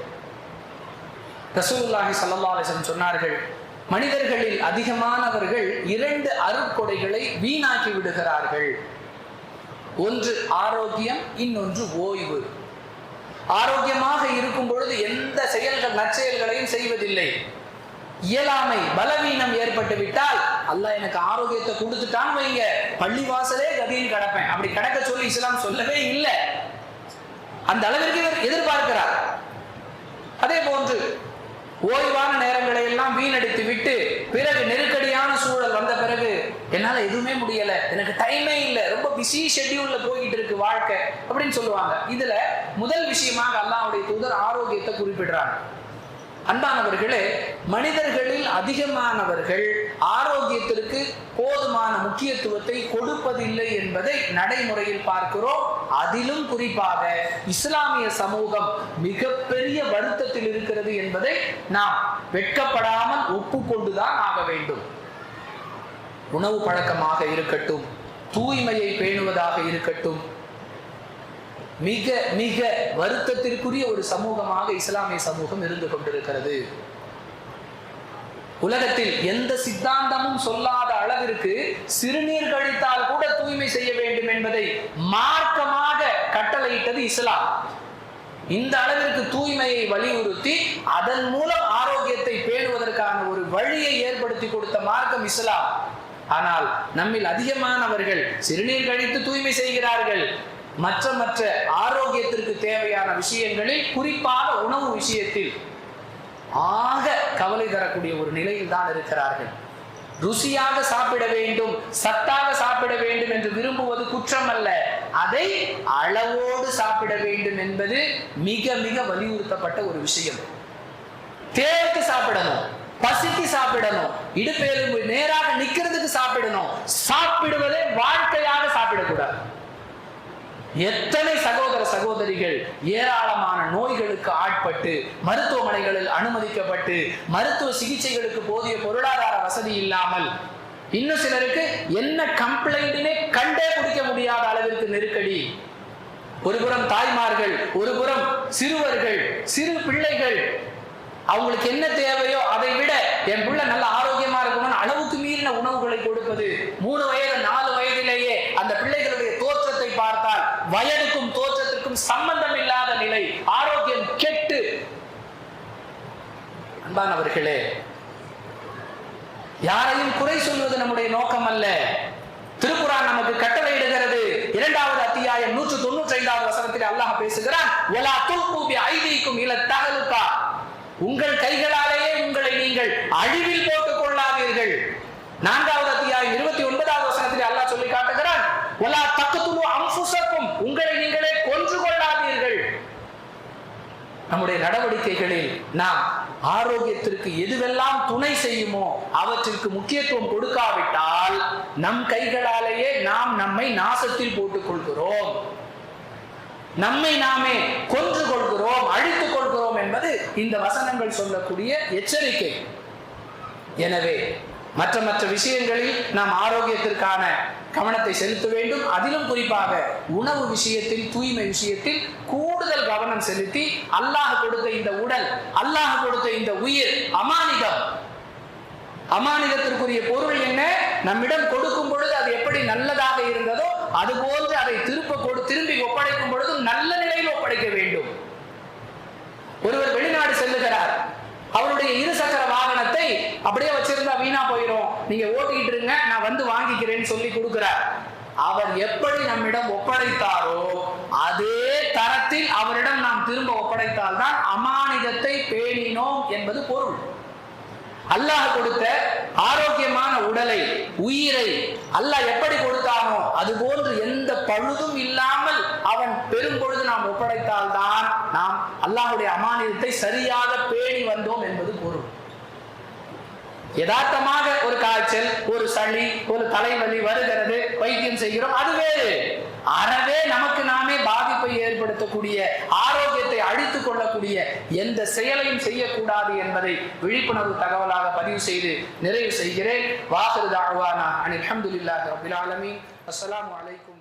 ரசூலுல்லாஹி ஸல்லல்லாஹு அலைஹி வஸல்லம் சொன்னார்கள், மனிதர்களில் அதிகமானவர்கள் 2 அருட்கொடைகளை வீணாக்கி விடுகிறார்கள். ஒன்று ஆரோக்கியம், இன்னொன்று ஓய்வு. ஆரோக்கியமாக இருக்கும் பொழுது எந்த செயல்கள் நற்செயல்களையும் செய்வதில்லை. இயலாமை, பலவீனம் ஏற்பட்டு விட்டால் அல்லாஹ் எனக்கு ஆரோக்கியத்தை கொடுத்துட்டான்னு வைங்க, பள்ளிவாசலே கதியில் கிடப்பேன், அப்படி கிடக்க சொல்லி இஸ்லாம் சொல்லவே இல்லை. அந்த அளவிற்கு இவர் எதிர்பார்க்கிறார். அதே போன்று ஓய்வான நேரங்களை எல்லாம் வீணடித்து விட்டு பிறகு நெருக்கடியான சூழல் வந்த பிறகு என்னால எதுவுமே முடியல, எனக்கு டைமே இல்லை, ரொம்ப பிஸி ஷெட்யூல்ல போய்கிட்டு இருக்கு வாழ்க்கை அப்படின்னு சொல்லுவாங்க. இதுல முதல் விஷயமாக அல்லாஹ்வுடைய தூதர் ஆரோக்கியத்தை குறிப்பிடுறாங்க. அன்பானவர்களே, மனிதர்களில் அதிகமானவர்கள் ஆரோக்கியத்திற்கு போதுமான முக்கியத்துவத்தை கொடுப்பதில்லை என்பதை நடைமுறையில் பார்க்கிறோம். அதிலும் குறிப்பாக இஸ்லாமிய சமூகம் மிகப்பெரிய வருத்தத்தில் இருக்கிறது என்பதை நாம் வெட்கப்படாமல் ஒப்புக்கொண்டுதான் ஆக வேண்டும். உணவு பழக்கமாக இருக்கட்டும், தூய்மையை பேணுவதாக இருக்கட்டும், மிக மிக வருத்தத்திற்குரிய ஒரு சமூகமாக இஸ்லாமிய சமூகம் இருந்து கொண்டிருக்கிறது. உலகத்தில் எந்த சித்தாந்தமும் சொல்லாத அளவிற்கு சிறுநீர் கழித்தால் கூட தூய்மை செய்ய வேண்டும் என்பதை மார்க்கமாக கட்டளையிட்டது இஸ்லாம். இந்த அளவிற்கு தூய்மையை வலியுறுத்தி அதன் மூலம் ஆரோக்கியத்தை பேணுவதற்கான ஒரு வழியை ஏற்படுத்தி கொடுத்த மார்க்கம் இஸ்லாம். ஆனால் நம்மில் அதிகமானவர்கள் சிறுநீர் கழித்து தூய்மை செய்கிறார்கள். மற்ற ஆரோக்கியத்திற்கு தேவையான விஷயங்களில், குறிப்பாக உணவு விஷயத்தில் ஆக கவலை தரக்கூடிய ஒரு நிலையில் தான் இருக்கிறார்கள். ருசியாக சாப்பிட வேண்டும், சத்தாக சாப்பிட வேண்டும் என்று விரும்புவது குற்றம் அல்ல, அதை அளவோடு சாப்பிட வேண்டும் என்பது மிக மிக வலியுறுத்தப்பட்ட ஒரு விஷயம். தேவைக்கு சாப்பிடணும், பசிக்கு சாப்பிடணும், இடுப்பெலும்பு நேராக நிக்கிறதுக்கு சாப்பிடணும். சாப்பிடுவதே வாழ்க்கையாக சாப்பிடக்கூடாது. எத்தனை சகோதர சகோதரிகள் ஏராளமான நோய்களுக்கு ஆட்பட்டு மருத்துவமனைகளில் அனுமதிக்கப்பட்டு மருத்துவ சிகிச்சைகளுக்கு போதிய பொருளாதார வசதி இல்லாமல், இன்னும் சிலருக்கு என்ன கம்ப்ளைண்ட்னே கண்டே பிடிக்க முடியாத அளவிற்கு நெருக்கடி. ஒருபுறம் தாய்மார்கள், ஒருபுறம் சிறுவர்கள், சிறு பிள்ளைகள், அவங்களுக்கு என்ன தேவையோ அதை விட என் பிள்ளை நல்ல ஆரோக்கியமா இருக்கணும்னு அளவுக்கு மீறின உணவுகளை கொடுப்பது. 3 வயது 4 வயதிலேயே அந்த பிள்ளைகளுடைய தோற்றத்தை பார்த்தால் வயதுக்கும் தோற்றத்திற்கும் சம்பந்தம் இல்லாத நிலை, ஆரோக்கியம் கெட்டு. அன்பானவர்களே, யாரையும் குறை சொல்வது நம்முடைய நோக்கம் அல்ல. திருக்குர்ஆன் நமக்கு கட்டளையிடுகிறது. 2வது அத்தியாயம் 195வது வசனத்தில் அல்லாஹ் பேசுகிறான், வலா துல்கு பி ஐதீக்கும் இல தஹலுகா, உங்கள் கைகளாலேயே உங்களை நீங்கள் அழிவில் போட்டுக் கொள்ளாதீர்கள். 4வது அத்தியாயம் 29வது வசனத்தில் அல்லாஹ் சொல்லி காட்டுகிறான், வலா தக்துலு அன்ஃபுஸக்கும், உங்களை நீங்களே கொன்று கொள்ளாதீர்கள். நம்முடைய நடவடிக்கைகளில் நாம் ஆரோக்கியத்திற்கு எதுவெல்லாம் துணை செய்யுமோ அவற்றிற்கு முக்கியத்துவம் கொடுக்காவிட்டால் நம் கைகளாலேயே நாம் நம்மை நாசத்தில் போட்டுக் கொள்கிறோம், நம்மை நாமே கொன்று கொள்கிறோம், அழித்துக் கொள்கிறோம் என்பது இந்த வசனங்கள் சொல்லக்கூடிய எச்சரிக்கை. எனவே மற்ற விஷயங்களில் நாம் ஆரோக்கியத்திற்கான கவனத்தை செலுத்த வேண்டும். அதிலும் குறிப்பாக உணவு விஷயத்தில், தூய்மை விஷயத்தில் கூடுதல் கவனம் செலுத்தி, அல்லாஹ் கொடுத்த இந்த உடல், அல்லாஹ் கொடுத்த இந்த உயிர் அமானிதம். அமானிதத்திற்குரிய பொருள் என்ன? நம்மிடம் கொடுக்கும் பொழுது அது எப்படி நல்லதாக இருந்ததோ அதுபோன்று அதை திரும்பி ஒப்படைக்கும் பொழுது நல்ல நிலையில் ஒப்படைக்க வேண்டும். ஒருவர் வெளிநாடு செல்லுகிறார், அவருடைய 2 சக்கர வாகனத்தை அப்படியே வச்சிருந்தா வீணா போயிடும், நீங்க ஓட்டிக்கிட்டு இருங்க, நான் வந்து வாங்கிக்கிறேன்னு சொல்லி கொடுக்கிறார். அவர் எப்படி நம்மிடம் ஒப்படைத்தாரோ அதே தரத்தில் அவரிடம் நாம் திரும்ப ஒப்படைத்தால் தான் அமானிதத்தை பேணினோம் என்பது பொருள். அல்லாஹ் கொடுத்த ஆரோக்கியமான உடலை, உயிரை அல்லாஹ் எப்படி கொடுத்தானோ அது போன்று எந்த பழுதும் இல்லாமல் அவன் பெரும் பொழுது நாம் ஒப்படைத்தால் தான் நாம் அல்லாஹ்வுடைய அமானிதத்தை சரியாக பேணி வந்தோம் என்பது பொருள். யதார்த்தமாக ஒரு காய்ச்சல், ஒரு சளி, ஒரு தலைவலி வருகிறது, வைத்தியம் செய்கிறோம், அது வேறு. அறவே நமக்கு நாமே பாதிப்பை ஏற்படுத்தக்கூடிய, ஆரோக்கியத்தை அழித்துக் கொள்ளக்கூடிய எந்த செயலையும் செய்யக்கூடாது என்பதை விழிப்புணர்வு தகவலாக பதிவு செய்து நிறைவு செய்கிறேன். வாஹிரு தஅவானா அனில் ஹம்துலில்லாஹி ரப்பில் ஆலமீன். அஸ்ஸலாமு அலைக்கும்.